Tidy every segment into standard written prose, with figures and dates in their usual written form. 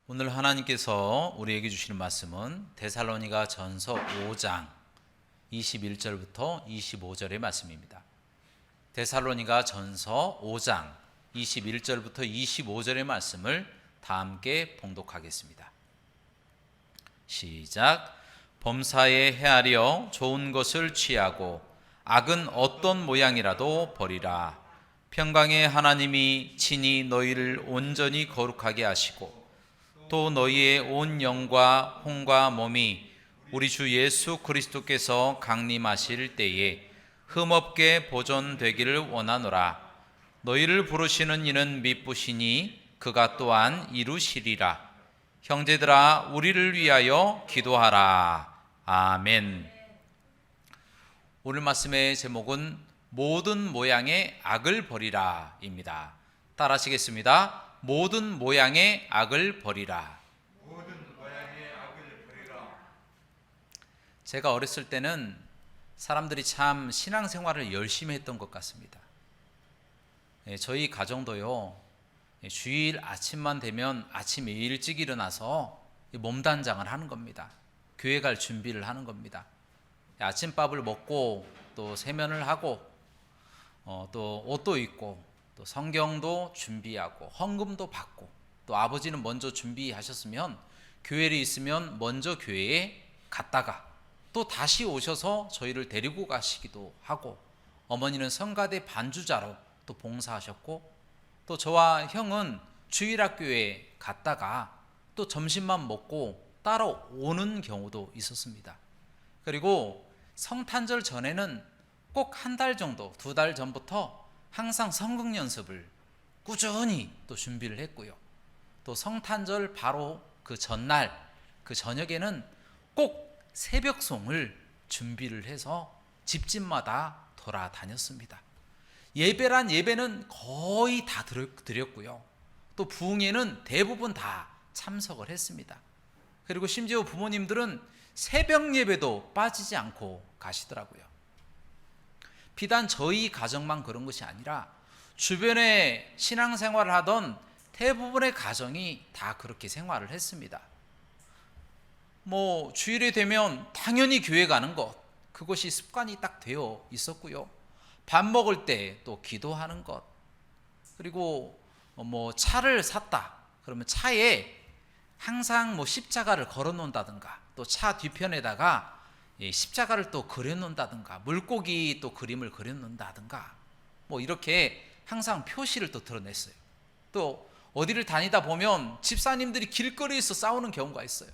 오늘 하나님께서 우리에게 주시는 말씀은 데살로니가 전서 5장 21절부터 25절의 말씀입니다. 데살로니가 전서 5장 21절부터 25절의 말씀을 다 함께 봉독하겠습니다. 시작. 범사에 헤아려 좋은 것을 취하고 악은 어떤 모양이라도 버리라. 평강의 하나님이 친히 너희를 온전히 거룩하게 하시고 또 너희의 온 영과 혼과 몸이 우리 주 예수 그리스도께서 강림하실 때에 흠없게 보존되기를 원하노라. 너희를 부르시는 이는 미쁘시니 그가 또한 이루시리라. 형제들아, 우리를 위하여 기도하라. 아멘. 오늘 말씀의 제목은 모든 모양의 악을 버리라 입니다. 따라 하시겠습니다. 모든 모양의 악을 버리라. 모든 모양의 악을 버리라. 제가 어렸을 때는 사람들이 참 신앙생활을 열심히 했던 것 같습니다. 저희 가정도요, 주일 아침만 되면 아침에 일찍 일어나서 몸단장을 하는 겁니다. 교회 갈 준비를 하는 겁니다. 아침밥을 먹고 또 세면을 하고 또 옷도 입고 또 성경도 준비하고 헌금도 받고 또 아버지는 먼저 준비하셨으면 교회에 있으면 먼저 교회에 갔다가 또 다시 오셔서 저희를 데리고 가시기도 하고 어머니는 성가대 반주자로 또 봉사하셨고 또 저와 형은 주일학교에 갔다가 또 점심만 먹고 따라오는 경우도 있었습니다. 그리고 성탄절 전에는 꼭 한 달 정도, 2달 전부터 항상 성경 연습을 꾸준히 또 준비를 했고요. 또 성탄절 바로 그 전날, 그 저녁에는 꼭 새벽송을 준비를 해서 집집마다 돌아다녔습니다. 예배란 예배는 거의 다 드렸고요. 또 부흥회는 대부분 다 참석을 했습니다. 그리고 심지어 부모님들은 새벽 예배도 빠지지 않고 가시더라고요. 비단 저희 가정만 그런 것이 아니라 주변에 신앙생활을 하던 대부분의 가정이 다 그렇게 생활을 했습니다. 주일이 되면 당연히 교회 가는 것, 그것이 습관이 딱 되어 있었고요. 밥 먹을 때 또 기도하는 것, 그리고 차를 샀다 그러면 차에 항상 십자가를 걸어 놓는다든가 또 차 뒤편에다가 십자가를 또 그려놓는다든가 물고기 또 그림을 그려놓는다든가 이렇게 항상 표시를 또 드러냈어요. 또 어디를 다니다 보면 집사님들이 길거리에서 싸우는 경우가 있어요.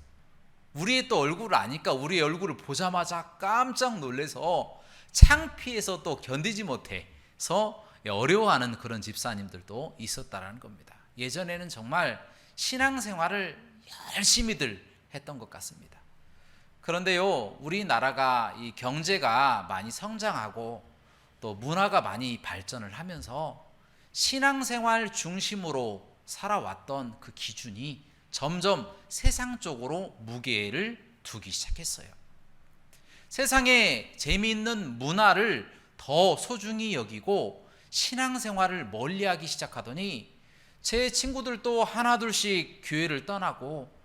우리의 또 얼굴을 아니까 우리의 얼굴을 보자마자 깜짝 놀라서 창피해서 또 견디지 못해서 어려워하는 그런 집사님들도 있었다라는 겁니다. 예전에는 정말 신앙생활을 열심히들 했던 것 같습니다. 그런데요, 우리나라가 이 경제가 많이 성장하고 또 문화가 많이 발전을 하면서 신앙생활 중심으로 살아왔던 그 기준이 점점 세상 쪽으로 무게를 두기 시작했어요. 세상에 재미있는 문화를 더 소중히 여기고 신앙생활을 멀리하기 시작하더니 제 친구들도 하나둘씩 교회를 떠나고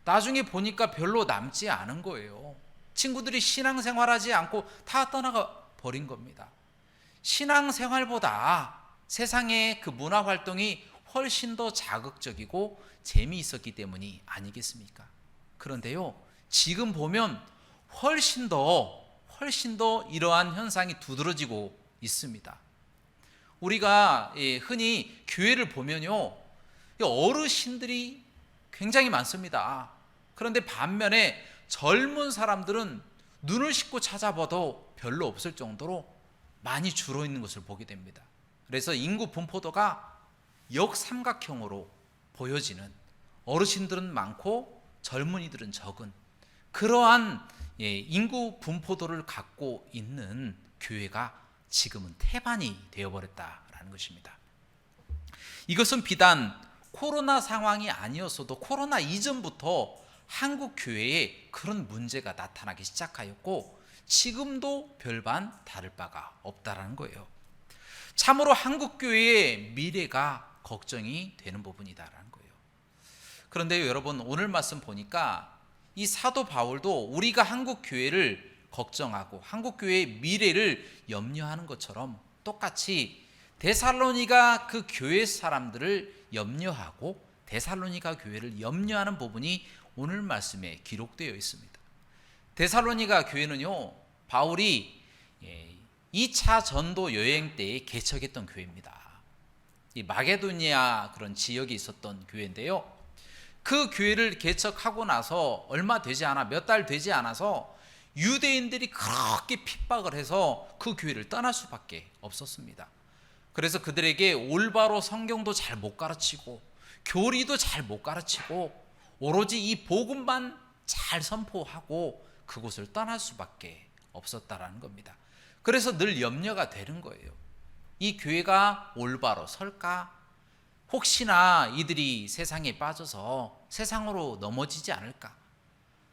나중에 보니까 별로 남지 않은 거예요. 친구들이 신앙생활하지 않고 다 떠나가 버린 겁니다. 신앙생활보다 세상의 그 문화활동이 훨씬 더 자극적이고 재미있었기 때문이 아니겠습니까? 그런데요, 지금 보면 훨씬 더 이러한 현상이 두드러지고 있습니다. 우리가 흔히 교회를 보면요, 어르신들이 굉장히 많습니다. 그런데 반면에 젊은 사람들은 눈을 씻고 찾아봐도 별로 없을 정도로 많이 줄어 있는 것을 보게 됩니다. 그래서 인구 분포도가 역삼각형으로 보여지는, 어르신들은 많고 젊은이들은 적은 그러한 인구 분포도를 갖고 있는 교회가 지금은 태반이 되어버렸다라는 것입니다. 이것은 비단 코로나 상황이 아니었어도 코로나 이전부터 한국 교회에 그런 문제가 나타나기 시작하였고 지금도 별반 다를 바가 없다라는 거예요. 참으로 한국교회의 미래가 걱정이 되는 부분이다라는 거예요. 그런데 여러분, 오늘 말씀 보니까 이 사도 바울도 우리가 한국교회를 걱정하고 한국교회의 미래를 염려하는 것처럼 똑같이 데살로니가 그 교회 사람들을 염려하고 데살로니가 교회를 염려하는 부분이 오늘 말씀에 기록되어 있습니다. 데살로니가 교회는요, 바울이 2차 전도 여행 때에 개척했던 교회입니다. 이 마게도니아 그런 지역에 있었던 교회인데요, 그 교회를 개척하고 나서 얼마 되지 않아, 몇 달 되지 않아서 유대인들이 그렇게 핍박을 해서 그 교회를 떠날 수밖에 없었습니다. 그래서 그들에게 올바로 성경도 잘 못 가르치고 교리도 잘 못 가르치고 오로지 이 복음만 잘 선포하고 그곳을 떠날 수밖에 없었다라는 겁니다. 그래서 늘 염려가 되는 거예요. 이 교회가 올바로 설까? 혹시나 이들이 세상에 빠져서 세상으로 넘어지지 않을까?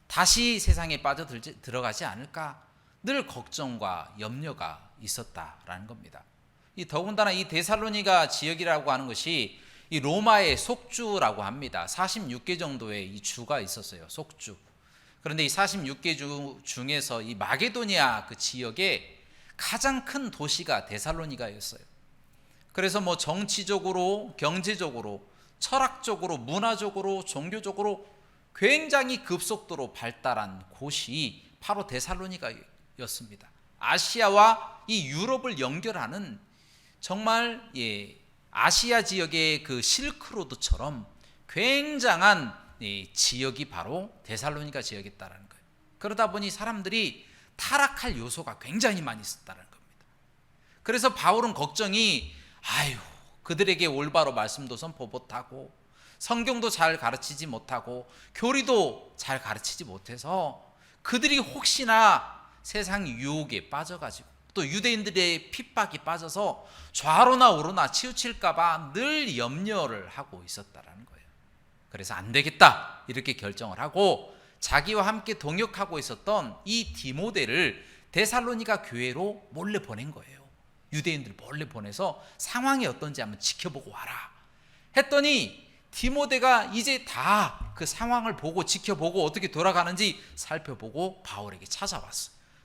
다시 세상에 빠져 들어가지 않을까? 늘 걱정과 염려가 있었다라는 겁니다. 더군다나 이 데살로니가 지역이라고 하는 것이 이 로마의 속주라고 합니다. 46개 정도의 이 주가 있었어요. 속주. 그런데 이 46개 주 중에서 이 마게도니아 그 지역에 가장 큰 도시가 데살로니가였어요. 그래서 뭐 정치적으로, 경제적으로, 철학적으로, 문화적으로, 종교적으로 굉장히 급속도로 발달한 곳이 바로 데살로니가였습니다. 아시아와 이 유럽을 연결하는 정말 아시아 지역의 그 실크로드처럼 굉장한 지역이 바로 데살로니가 지역이었다는 거예요. 그러다 보니 사람들이 타락할 요소가 굉장히 많이 있었다는 겁니다. 그래서 바울은 걱정이, 그들에게 올바로 말씀도 선포 못하고 성경도 잘 가르치지 못하고 교리도 잘 가르치지 못해서 그들이 혹시나 세상 유혹에 빠져가지고 또 유대인들의 핍박이 빠져서 좌로나 우로나 치우칠까봐 늘 염려를 하고 있었다라는 거예요. 그래서 안 되겠다 이렇게 결정을 하고 자기와 함께 동역하고 있었던 이 디모데를 데살로니가 교회로 몰래 보낸 거예요. 유대인들 몰래 보내서 상황이 어떤지 한번 지켜보고 와라 했더니 디모데가 이제 다 그 상황을 보고 지켜보고 어떻게 돌아가는지 살펴보고 바울에게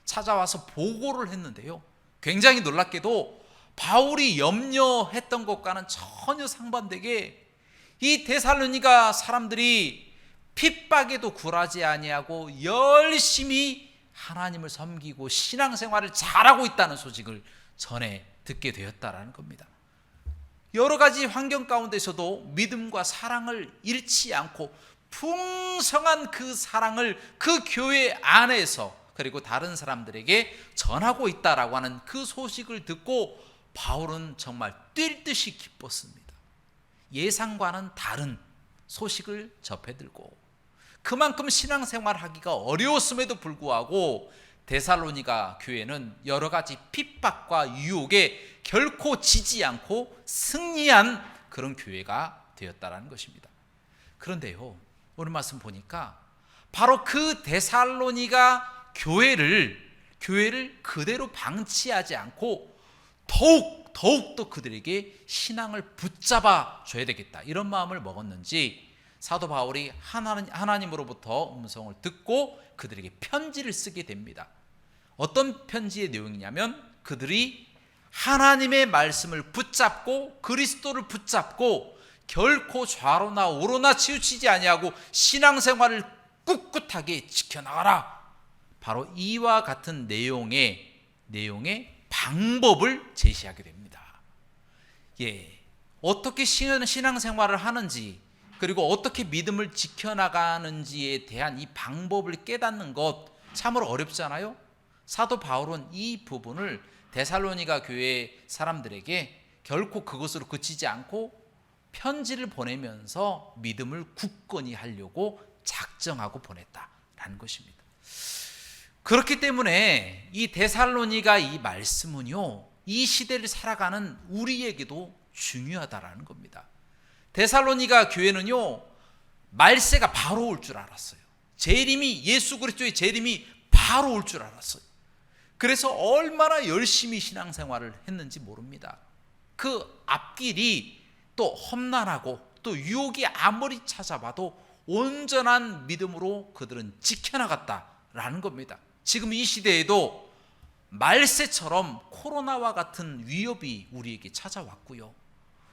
찾아와서 보고를 했는데요, 굉장히 놀랍게도 바울이 염려했던 것과는 전혀 상반되게 이 데살로니가 사람들이 핍박에도 굴하지 아니하고 열심히 하나님을 섬기고 신앙생활을 잘하고 있다는 소식을 전해 듣게 되었다라는 겁니다. 여러 가지 환경 가운데서도 믿음과 사랑을 잃지 않고 풍성한 그 사랑을 그 교회 안에서 그리고 다른 사람들에게 전하고 있다라고 하는 그 소식을 듣고 바울은 정말 뛸 듯이 기뻤습니다. 예상과는 다른 소식을 접해들고 그만큼 신앙생활하기가 어려웠음에도 불구하고 데살로니가 교회는 여러 가지 핍박과 유혹에 결코 지지 않고 승리한 그런 교회가 되었다라는 것입니다. 그런데요, 오늘 말씀 보니까 바로 그 데살로니가 교회를 그대로 방치하지 않고 더욱더 그들에게 신앙을 붙잡아 줘야 되겠다, 이런 마음을 먹었는지 사도 바울이 하나님으로부터 음성을 듣고 그들에게 편지를 쓰게 됩니다. 어떤 편지의 내용이냐면 그들이 하나님의 말씀을 붙잡고 그리스도를 붙잡고 결코 좌로나 우로나 치우치지 아니하고 신앙생활을 꿋꿋하게 지켜나가라, 바로 이와 같은 내용의 방법을 제시하게 됩니다. 어떻게 신앙생활을 하는지 그리고 어떻게 믿음을 지켜나가는지에 대한 이 방법을 깨닫는 것 참으로 어렵잖아요. 사도 바울은 이 부분을 데살로니가 교회 사람들에게 결코 그것으로 그치지 않고 편지를 보내면서 믿음을 굳건히 하려고 작정하고 보냈다라는 것입니다. 그렇기 때문에 이 데살로니가 이 말씀은요, 이 시대를 살아가는 우리에게도 중요하다라는 겁니다. 데살로니가 교회는요, 말세가 바로 올 줄 알았어요. 재림이, 예수 그리스도의 재림이 바로 올 줄 알았어요. 그래서 얼마나 열심히 신앙생활을 했는지 모릅니다. 그 앞길이 또 험난하고 또 유혹이 아무리 찾아봐도 온전한 믿음으로 그들은 지켜나갔다라는 겁니다. 지금 이 시대에도 말세처럼 코로나와 같은 위협이 우리에게 찾아왔고요.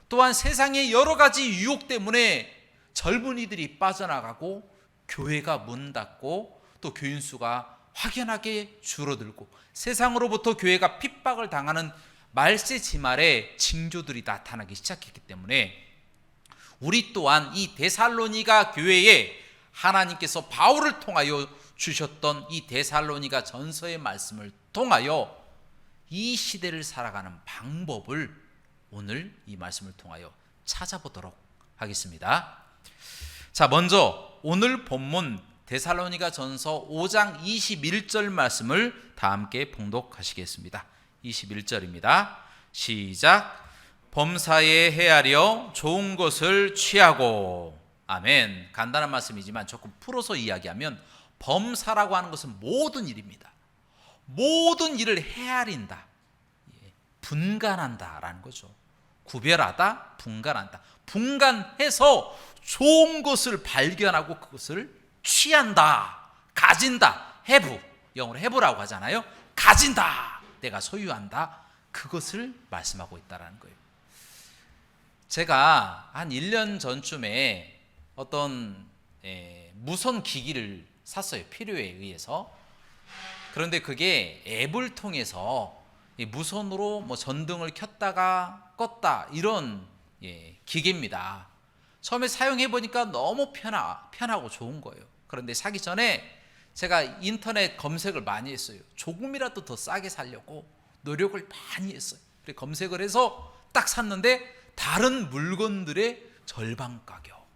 또한 세상의 여러 가지 유혹 때문에 젊은이들이 빠져나가고 교회가 문 닫고 또 교인 수가 확연하게 줄어들고 세상으로부터 교회가 핍박을 당하는 말세 지말의 징조들이 나타나기 시작했기 때문에 우리 또한 이 데살로니가 교회에 하나님께서 바울을 통하여 주셨던 이 데살로니가 전서의 말씀을 통하여 이 시대를 살아가는 방법을 오늘 이 말씀을 통하여 찾아보도록 하겠습니다. 자, 먼저 오늘 본문 데살로니가 전서 5장 21절 말씀을 다 함께 봉독하시겠습니다. 21절입니다. 시작. 범사에 헤아려 좋은 것을 취하고. 아멘. 간단한 말씀이지만 조금 풀어서 이야기하면 범사라고 하는 것은 모든 일입니다. 모든 일을 헤아린다, 분간한다라는 거죠. 구별하다, 분간한다. 분간해서 좋은 것을 발견하고 그것을 취한다, 가진다. have, 영어로 have라고 하잖아요. 가진다, 내가 소유한다. 그것을 말씀하고 있다는 거예요. 제가 한 1년 전쯤에 어떤 무선 기기를 샀어요. 필요에 의해서. 그런데 그게 앱을 통해서 무선으로 뭐 전등을 켰다가 껐다 이런 기계입니다. 처음에 사용해 보니까 너무 편하고 좋은 거예요. 그런데 사기 전에 제가 인터넷 검색을 많이 했어요. 조금이라도 더 싸게 사려고 노력을 많이 했어요. 그래서 검색을 해서 딱 샀는데 다른 물건들의 절반 가격,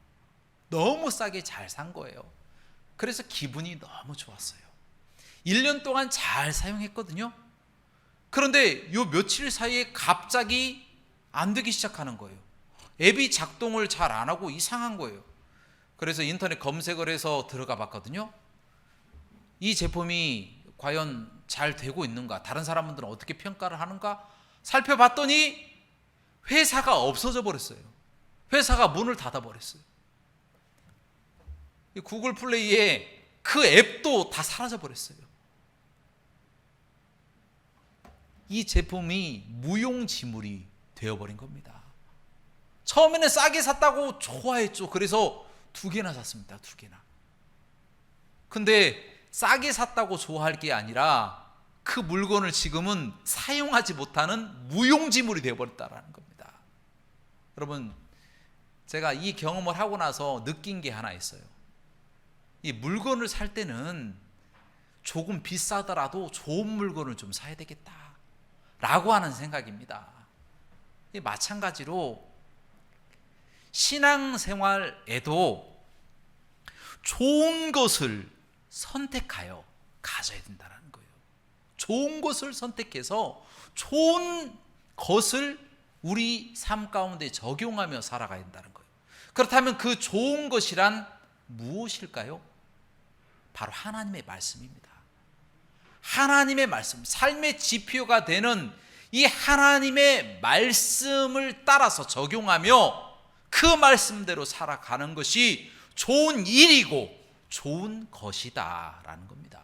너무 싸게 잘 산 거예요. 그래서 기분이 너무 좋았어요. 1년 동안 잘 사용했거든요. 그런데 요 며칠 사이에 갑자기 안 되기 시작하는 거예요. 앱이 작동을 잘 안 하고 이상한 거예요. 그래서 인터넷 검색을 해서 들어가 봤거든요. 이 제품이 과연 잘 되고 있는가, 다른 사람들은 어떻게 평가를 하는가 살펴봤더니 회사가 없어져 버렸어요. 회사가 문을 닫아 버렸어요. 구글 플레이에 그 앱도 다 사라져 버렸어요. 이 제품이 무용지물이 되어버린 겁니다. 처음에는 싸게 샀다고 좋아했죠. 그래서 2개나 샀습니다. 2개나. 근데 싸게 샀다고 좋아할 게 아니라 그 물건을 지금은 사용하지 못하는 무용지물이 되어버렸다는 겁니다. 여러분, 제가 이 경험을 하고 나서 느낀 게 하나 있어요. 이 물건을 살 때는 조금 비싸더라도 좋은 물건을 좀 사야 되겠다 라고 하는 생각입니다. 마찬가지로 신앙생활에도 좋은 것을 선택하여 가져야 된다는 거예요. 좋은 것을 선택해서 좋은 것을 우리 삶 가운데 적용하며 살아가야 된다는 거예요. 그렇다면 그 좋은 것이란 무엇일까요? 바로 하나님의 말씀입니다. 하나님의 말씀, 삶의 지표가 되는 이 하나님의 말씀을 따라서 적용하며 그 말씀대로 살아가는 것이 좋은 일이고 좋은 것이다 라는 겁니다.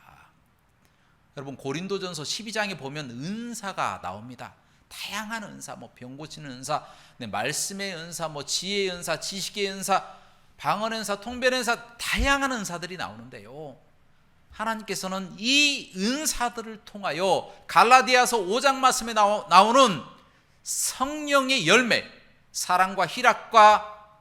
여러분, 고린도전서 12장에 보면 은사가 나옵니다. 다양한 은사, 뭐 병 고치는 은사, 말씀의 은사, 뭐 지혜의 은사, 지식의 은사, 방언의 은사, 통변의 은사, 다양한 은사들이 나오는데요, 하나님께서는 이 은사들을 통하여 갈라디아서 5장 말씀에 나오는 성령의 열매, 사랑과 희락과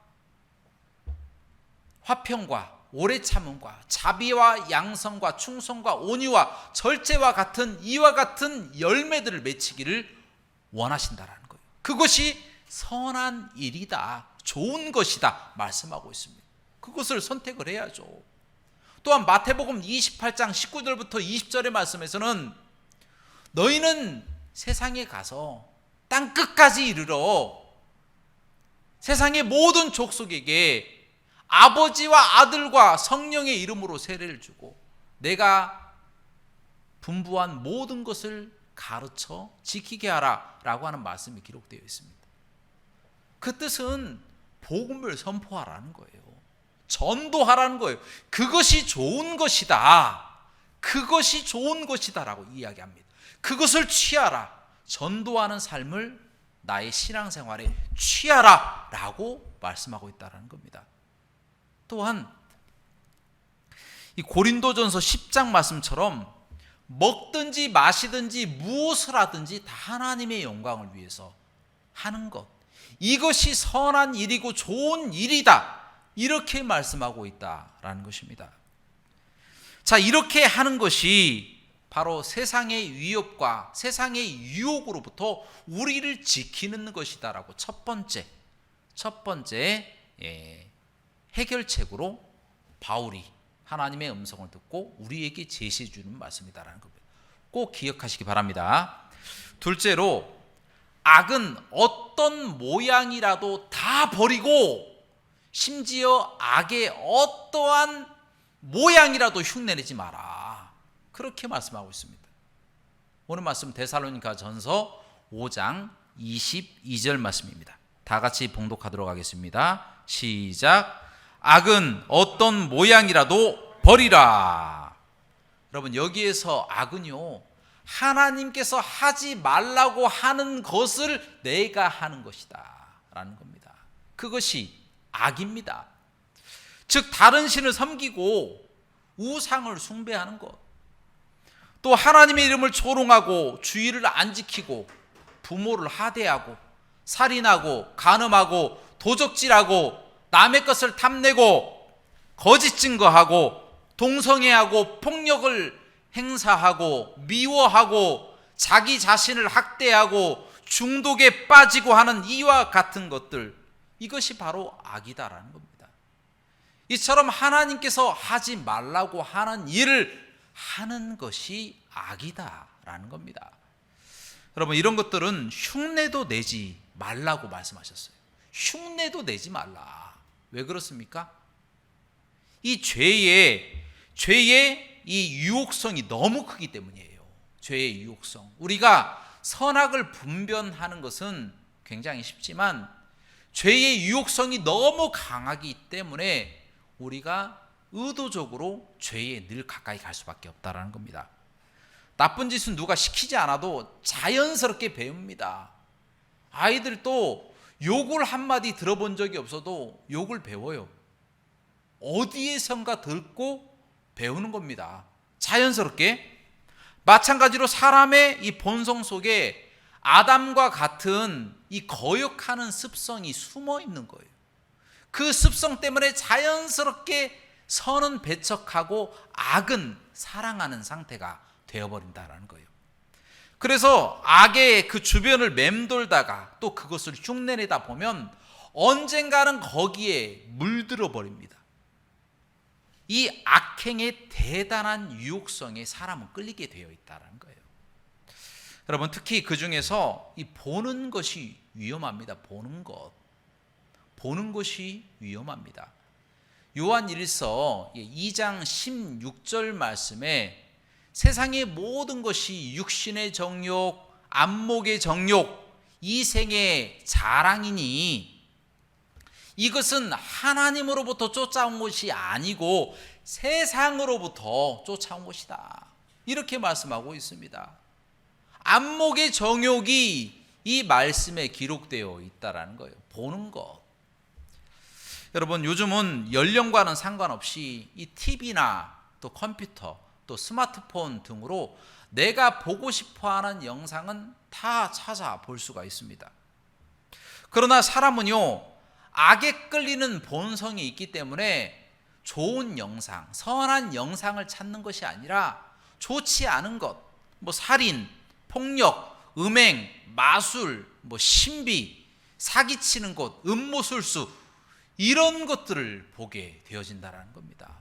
화평과 오래 참음과 자비와 양성과 충성과 온유와 절제와 같은 이와 같은 열매들을 맺히기를 원하신다라는 거예요. 그것이 선한 일이다, 좋은 것이다 말씀하고 있습니다. 그것을 선택을 해야죠. 또한 마태복음 28장 19절부터 20절의 말씀에서는 너희는 세상에 가서 땅 끝까지 이르러 세상의 모든 족속에게 아버지와 아들과 성령의 이름으로 세례를 주고 내가 분부한 모든 것을 가르쳐 지키게 하라 라고 하는 말씀이 기록되어 있습니다. 그 뜻은 복음을 선포하라는 거예요. 전도하라는 거예요. 그것이 좋은 것이다. 그것이 좋은 것이다라고 이야기합니다. 그것을 취하라. 전도하는 삶을 나의 신앙생활에 취하라라고 말씀하고 있다는 겁니다. 또한 이 고린도전서 10장 말씀처럼 먹든지 마시든지 무엇을 하든지 다 하나님의 영광을 위해서 하는 것, 이것이 선한 일이고 좋은 일이다, 이렇게 말씀하고 있다라는 것입니다. 자, 이렇게 하는 것이 바로 세상의 위협과 세상의 유혹으로부터 우리를 지키는 것이다라고 첫 번째 해결책으로 바울이 하나님의 음성을 듣고 우리에게 제시해 주는 말씀이다라는 겁니다. 꼭 기억하시기 바랍니다. 둘째로, 악은 어떤 모양이라도 다 버리고 심지어 악의 어떠한 모양이라도 흉내내지 마라, 그렇게 말씀하고 있습니다. 오늘 말씀 데살로니가 전서 5장 22절 말씀입니다. 다 같이 봉독하도록 하겠습니다. 시작. 악은 어떤 모양이라도 버리라. 여러분, 여기에서 악은요, 하나님께서 하지 말라고 하는 것을 내가 하는 것이다 라는 겁니다. 그것이 악입니다. 즉 다른 신을 섬기고 우상을 숭배하는 것, 또 하나님의 이름을 조롱하고 주의를 안 지키고 부모를 하대하고 살인하고 간음하고 도적질하고 남의 것을 탐내고 거짓 증거하고 동성애하고 폭력을 행사하고 미워하고 자기 자신을 학대하고 중독에 빠지고 하는 이와 같은 것들, 이것이 바로 악이다라는 겁니다. 이처럼 하나님께서 하지 말라고 하는 일을 하는 것이 악이다라는 겁니다. 여러분, 이런 것들은 흉내도 내지 말라고 말씀하셨어요. 흉내도 내지 말라. 왜 그렇습니까? 이 죄의 이 유혹성이 너무 크기 때문이에요. 죄의 유혹성. 우리가 선악을 분별하는 것은 굉장히 쉽지만 죄의 유혹성이 너무 강하기 때문에 우리가 의도적으로 죄에 늘 가까이 갈 수밖에 없다는 겁니다. 나쁜 짓은 누가 시키지 않아도 자연스럽게 배웁니다. 아이들도 욕을 한마디 들어본 적이 없어도 욕을 배워요. 어디에선가 듣고 배우는 겁니다. 자연스럽게. 마찬가지로 사람의 이 본성 속에 아담과 같은 이 거역하는 습성이 숨어 있는 거예요. 그 습성 때문에 자연스럽게 선은 배척하고 악은 사랑하는 상태가 되어버린다는 거예요. 그래서 악의 그 주변을 맴돌다가 또 그것을 흉내내다 보면 언젠가는 거기에 물들어 버립니다. 이 악행의 대단한 유혹성에 사람은 끌리게 되어 있다는 거예요. 여러분, 특히 그 중에서 이 보는 것이 위험합니다. 보는 것이 위험합니다. 요한일서 2장 16절 말씀에 세상의 모든 것이 육신의 정욕, 안목의 정욕, 이생의 자랑이니 이것은 하나님으로부터 쫓아온 것이 아니고 세상으로부터 쫓아온 것이다, 이렇게 말씀하고 있습니다. 안목의 정욕이 이 말씀에 기록되어 있다라는 거예요. 보는 것. 여러분, 요즘은 연령과는 상관없이 이 TV나 또 컴퓨터 또 스마트폰 등으로 내가 보고 싶어하는 영상은 다 찾아볼 수가 있습니다. 그러나 사람은요, 악에 끌리는 본성이 있기 때문에 좋은 영상, 선한 영상을 찾는 것이 아니라 좋지 않은 것, 살인, 폭력, 음행, 마술, 신비, 사기치는 것, 음모술수, 이런 것들을 보게 되어진다는 겁니다.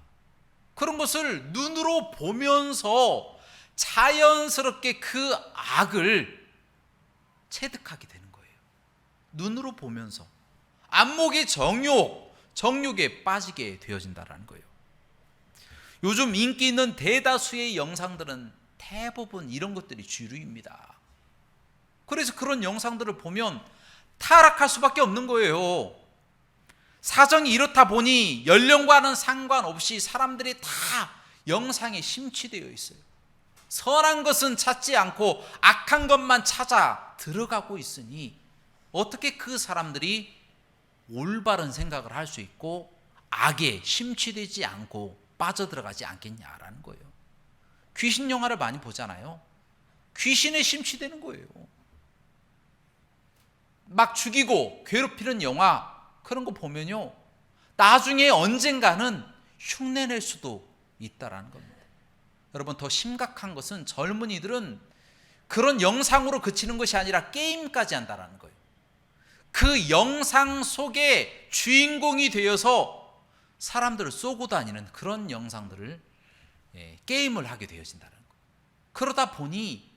그런 것을 눈으로 보면서 자연스럽게 그 악을 체득하게 되는 거예요. 눈으로 보면서 안목의 정욕에 빠지게 되어진다는 거예요. 요즘 인기 있는 대다수의 영상들은 대부분 이런 것들이 주류입니다. 그래서 그런 영상들을 보면 타락할 수밖에 없는 거예요. 사정이 이렇다 보니 연령과는 상관없이 사람들이 다 영상에 심취되어 있어요. 선한 것은 찾지 않고 악한 것만 찾아 들어가고 있으니 어떻게 그 사람들이 올바른 생각을 할 수 있고 악에 심취되지 않고 빠져들어가지 않겠냐라는 거예요. 귀신 영화를 많이 보잖아요. 귀신에 심취되는 거예요. 막 죽이고 괴롭히는 영화 그런 거 보면요, 나중에 언젠가는 흉내낼 수도 있다라는 겁니다. 여러분, 더 심각한 것은 젊은이들은 그런 영상으로 그치는 것이 아니라 게임까지 한다라는 거예요. 그 영상 속에 주인공이 되어서 사람들을 쏘고 다니는 그런 영상들을 게임을 하게 되어진다는 거예요. 그러다 보니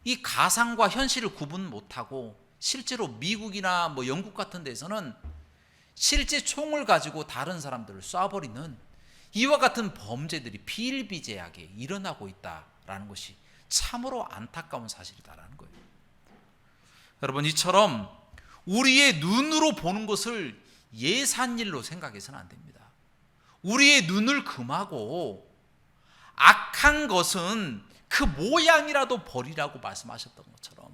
이 가상과 현실을 구분 못하고 실제로 미국이나 뭐 영국 같은 데서는 실제 총을 가지고 다른 사람들을 쏴버리는 이와 같은 범죄들이 비일비재하게 일어나고 있다라는 것이 참으로 안타까운 사실이다라는 거예요. 여러분, 이처럼 우리의 눈으로 보는 것을 예산일로 생각해서는 안 됩니다. 우리의 눈을 금하고 악한 것은 그 모양이라도 버리라고 말씀하셨던 것처럼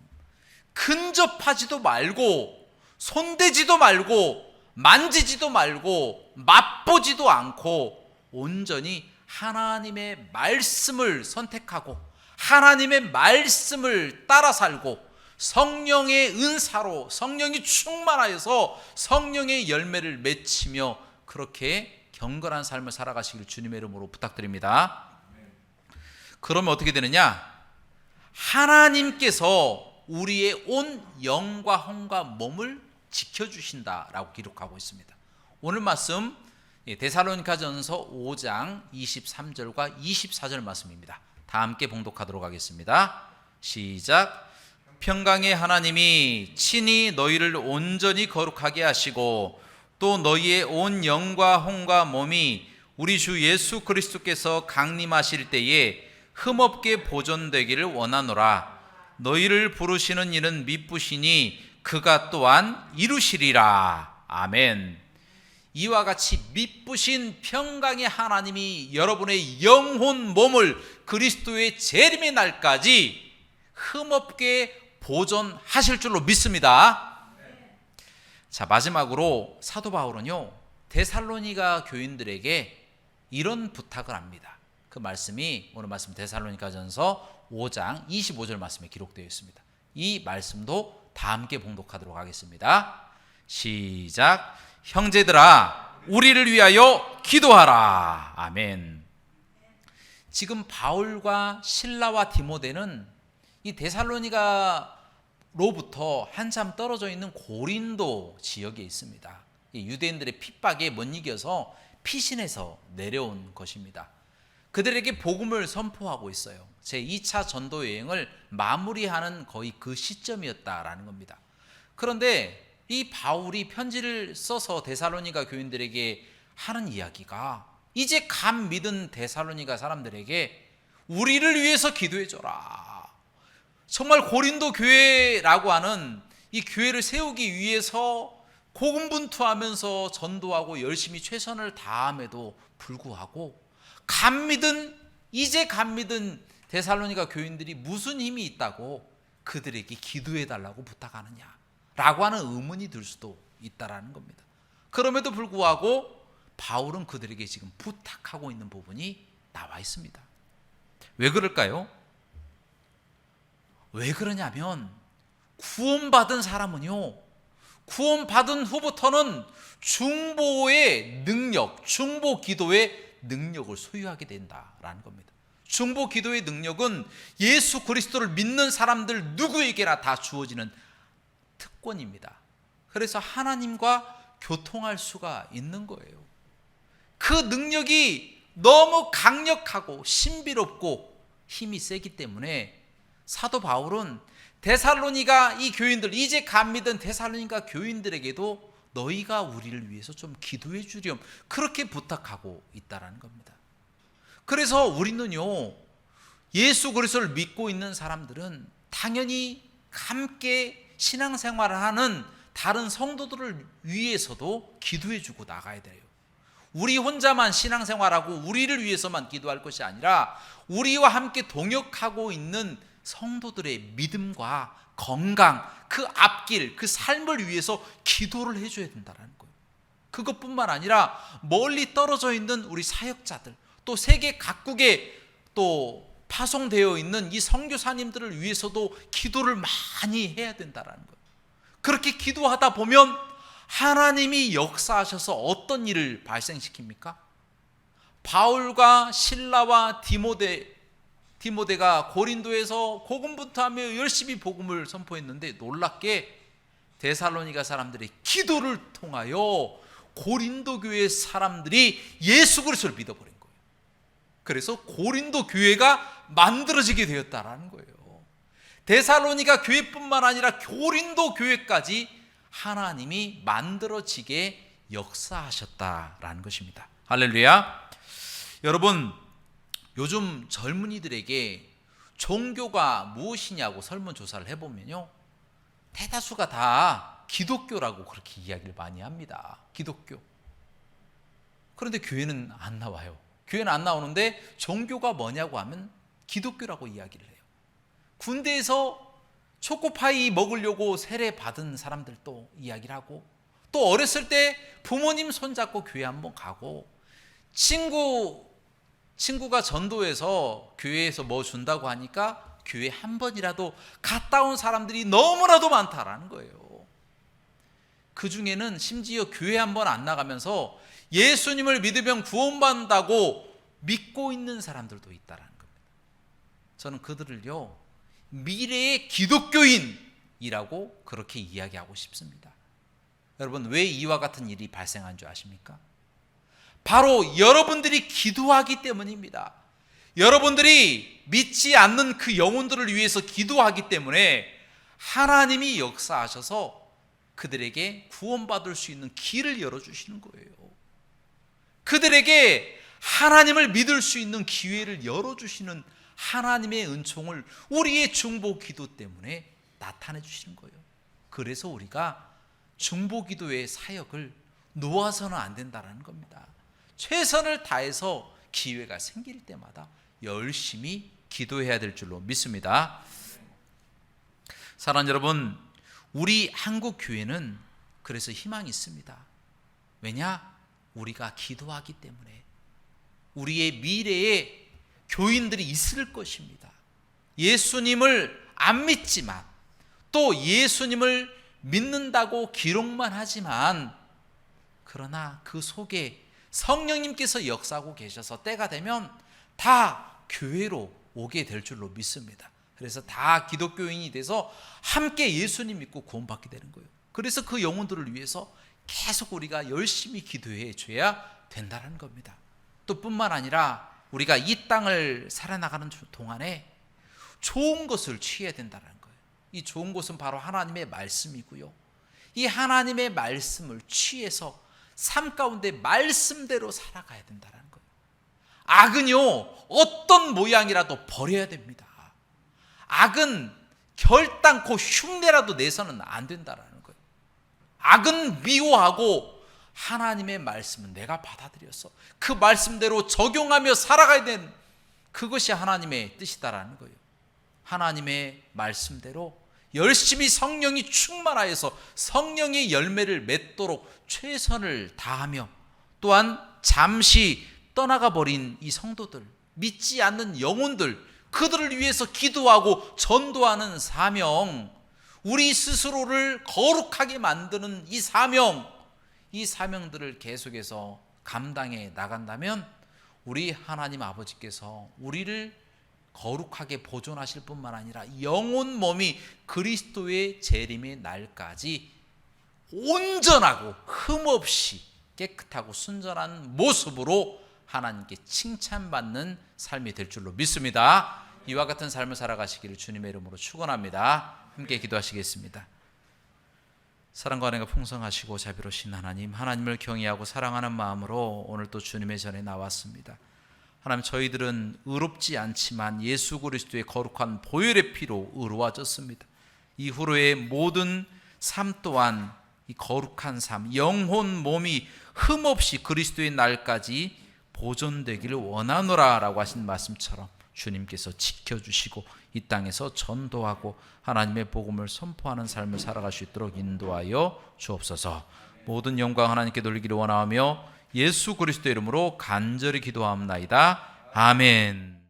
근접하지도 말고 손대지도 말고 만지지도 말고 맛보지도 않고 온전히 하나님의 말씀을 선택하고 하나님의 말씀을 따라 살고 성령의 은사로 성령이 충만하여서 성령의 열매를 맺히며 그렇게 경건한 삶을 살아가시길 주님의 이름으로 부탁드립니다. 그러면 어떻게 되느냐? 하나님께서 우리의 온 영과 혼과 몸을 지켜주신다라고 기록하고 있습니다. 오늘 말씀 데살로니가전서 5장 23절과 24절 말씀입니다. 다 함께 봉독하도록 하겠습니다. 시작. 평강의 하나님이 친히 너희를 온전히 거룩하게 하시고 또 너희의 온 영과 혼과 몸이 우리 주 예수 그리스도께서 강림하실 때에 흠없게 보존되기를 원하노라. 너희를 부르시는 이는 미쁘시니 그가 또한 이루시리라. 아멘. 이와 같이 미쁘신 평강의 하나님이 여러분의 영혼 몸을 그리스도의 재림의 날까지 흠없게 보존하실 줄로 믿습니다. 자, 마지막으로 사도 바울은요, 데살로니가 교인들에게 이런 부탁을 합니다. 그 말씀이 오늘 말씀 데살로니가전서 5장 25절 말씀에 기록되어 있습니다. 이 말씀도 다 함께 봉독하도록 하겠습니다. 시작. 형제들아, 우리를 위하여 기도하라. 아멘. 지금 바울과 실라와 디모데는 이 데살로니가로부터 한참 떨어져 있는 고린도 지역에 있습니다. 유대인들의 핍박에 못 이겨서 피신해서 내려온 것입니다. 그들에게 복음을 선포하고 있어요. 제2차 전도 여행을 마무리하는 거의 그 시점이었다라는 겁니다. 그런데 이 바울이 편지를 써서 데살로니가 교인들에게 하는 이야기가 이제 감 믿은 데살로니가 사람들에게 우리를 위해서 기도해줘라. 정말 고린도 교회라고 하는 이 교회를 세우기 위해서 고군분투하면서 전도하고 열심히 최선을 다함에도 불구하고 이제 감 믿은 데살로니가 교인들이 무슨 힘이 있다고 그들에게 기도해달라고 부탁하느냐 라고 하는 의문이 들 수도 있다라는 겁니다. 그럼에도 불구하고 바울은 그들에게 지금 부탁하고 있는 부분이 나와 있습니다. 왜 그럴까요? 왜 그러냐면 구원받은 사람은요, 구원받은 후부터는 중보의 능력, 중보 기도의 능력을 소유하게 된다라는 겁니다. 중보 기도의 능력은 예수 그리스도를 믿는 사람들 누구에게나 다 주어지는 특권입니다. 그래서 하나님과 교통할 수가 있는 거예요. 그 능력이 너무 강력하고 신비롭고 힘이 세기 때문에 사도 바울은 데살로니가 이 교인들, 이제 감 믿은 데살로니가 교인들에게도 너희가 우리를 위해서 좀 기도해 주렴, 그렇게 부탁하고 있다라는 겁니다. 그래서 우리는요, 예수 그리스도를 믿고 있는 사람들은 당연히 함께 신앙생활을 하는 다른 성도들을 위해서도 기도해주고 나가야 돼요. 우리 혼자만 신앙생활하고 우리를 위해서만 기도할 것이 아니라 우리와 함께 동역하고 있는 성도들의 믿음과 건강, 그 앞길, 그 삶을 위해서 기도를 해줘야 된다는 거예요. 그것뿐만 아니라 멀리 떨어져 있는 우리 사역자들, 또 세계 각국에 또 파송되어 있는 이 선교사님들을 위해서도 기도를 많이 해야 된다는 거예요. 그렇게 기도하다 보면 하나님이 역사하셔서 어떤 일을 발생시킵니까? 바울과 실라와 디모데가 고린도에서 복음부터하며 열심히 복음을 선포했는데 놀랍게 데살로니가 사람들이 기도를 통하여 고린도 교회 사람들이 예수 그리스도를 믿어버린 거예요. 그래서 고린도 교회가 만들어지게 되었다라는 거예요. 데살로니가 교회뿐만 아니라 고린도 교회까지 하나님이 만들어지게 역사하셨다라는 것입니다. 할렐루야. 여러분, 요즘 젊은이들에게 종교가 무엇이냐고 설문조사를 해보면요, 대다수가 다 기독교라고 그렇게 이야기를 많이 합니다. 기독교. 그런데 교회는 안 나와요. 교회는 안 나오는데 종교가 뭐냐고 하면 기독교라고 이야기를 해요. 군대에서 초코파이 먹으려고 세례 받은 사람들도 이야기를 하고, 또 어렸을 때 부모님 손잡고 교회 한번 가고, 친구가 전도해서 교회에서 뭐 준다고 하니까 교회 한 번이라도 갔다 온 사람들이 너무나도 많다라는 거예요. 그 중에는 심지어 교회 한 번 안 나가면서 예수님을 믿으면 구원받는다고 믿고 있는 사람들도 있다라는 겁니다. 저는 그들을요, 미래의 기독교인이라고 그렇게 이야기하고 싶습니다. 여러분, 왜 이와 같은 일이 발생한 줄 아십니까? 바로 여러분들이 기도하기 때문입니다. 여러분들이 믿지 않는 그 영혼들을 위해서 기도하기 때문에 하나님이 역사하셔서 그들에게 구원받을 수 있는 길을 열어주시는 거예요. 그들에게 하나님을 믿을 수 있는 기회를 열어주시는 하나님의 은총을 우리의 중보기도 때문에 나타내 주시는 거예요. 그래서 우리가 중보기도의 사역을 놓아서는 안 된다는 겁니다. 최선을 다해서 기회가 생길 때마다 열심히 기도해야 될 줄로 믿습니다. 사랑하는 여러분, 우리 한국 교회는 그래서 희망이 있습니다. 왜냐? 우리가 기도하기 때문에 우리의 미래에 교인들이 있을 것입니다. 예수님을 안 믿지만, 또 예수님을 믿는다고 기록만 하지만, 그러나 그 속에 성령님께서 역사하고 계셔서 때가 되면 다 교회로 오게 될 줄로 믿습니다. 그래서 다 기독교인이 돼서 함께 예수님 믿고 구원받게 되는 거예요. 그래서 그 영혼들을 위해서 계속 우리가 열심히 기도해 줘야 된다는 겁니다. 또 뿐만 아니라 우리가 이 땅을 살아나가는 동안에 좋은 것을 취해야 된다는 거예요. 이 좋은 것은 바로 하나님의 말씀이고요, 이 하나님의 말씀을 취해서 삶 가운데 말씀대로 살아가야 된다는 거예요. 악은요, 어떤 모양이라도 버려야 됩니다. 악은 결단코 흉내라도 내서는 안 된다는 거예요. 악은 미워하고 하나님의 말씀은 내가 받아들여서 그 말씀대로 적용하며 살아가야 되는, 그것이 하나님의 뜻이다라는 거예요. 하나님의 말씀대로 열심히 성령이 충만하여서 성령의 열매를 맺도록 최선을 다하며, 또한 잠시 떠나가 버린 이 성도들, 믿지 않는 영혼들, 그들을 위해서 기도하고 전도하는 사명, 우리 스스로를 거룩하게 만드는 이 사명, 이 사명들을 계속해서 감당해 나간다면 우리 하나님 아버지께서 우리를 거룩하게 보존하실 뿐만 아니라 영혼 몸이 그리스도의 재림의 날까지 온전하고 흠없이 깨끗하고 순전한 모습으로 하나님께 칭찬받는 삶이 될 줄로 믿습니다. 이와 같은 삶을 살아가시기를 주님의 이름으로 축원합니다. 함께 기도하시겠습니다. 사랑과 은혜가 풍성하시고 자비로우신 하나님, 하나님을 경외하고 사랑하는 마음으로 오늘 또 주님의 전에 나왔습니다. 하나님, 저희들은 의롭지 않지만 예수 그리스도의 거룩한 보혈의 피로 의로워졌습니다. 이후로의 모든 삶 또한 이 거룩한 삶, 영혼 몸이 흠없이 그리스도의 날까지 보존되기를 원하노라라고 하신 말씀처럼 주님께서 지켜주시고 이 땅에서 전도하고 하나님의 복음을 선포하는 삶을 살아갈 수 있도록 인도하여 주옵소서. 모든 영광 하나님께 돌리기를 원하며 예수 그리스도 이름으로 간절히 기도합나이다. 아멘.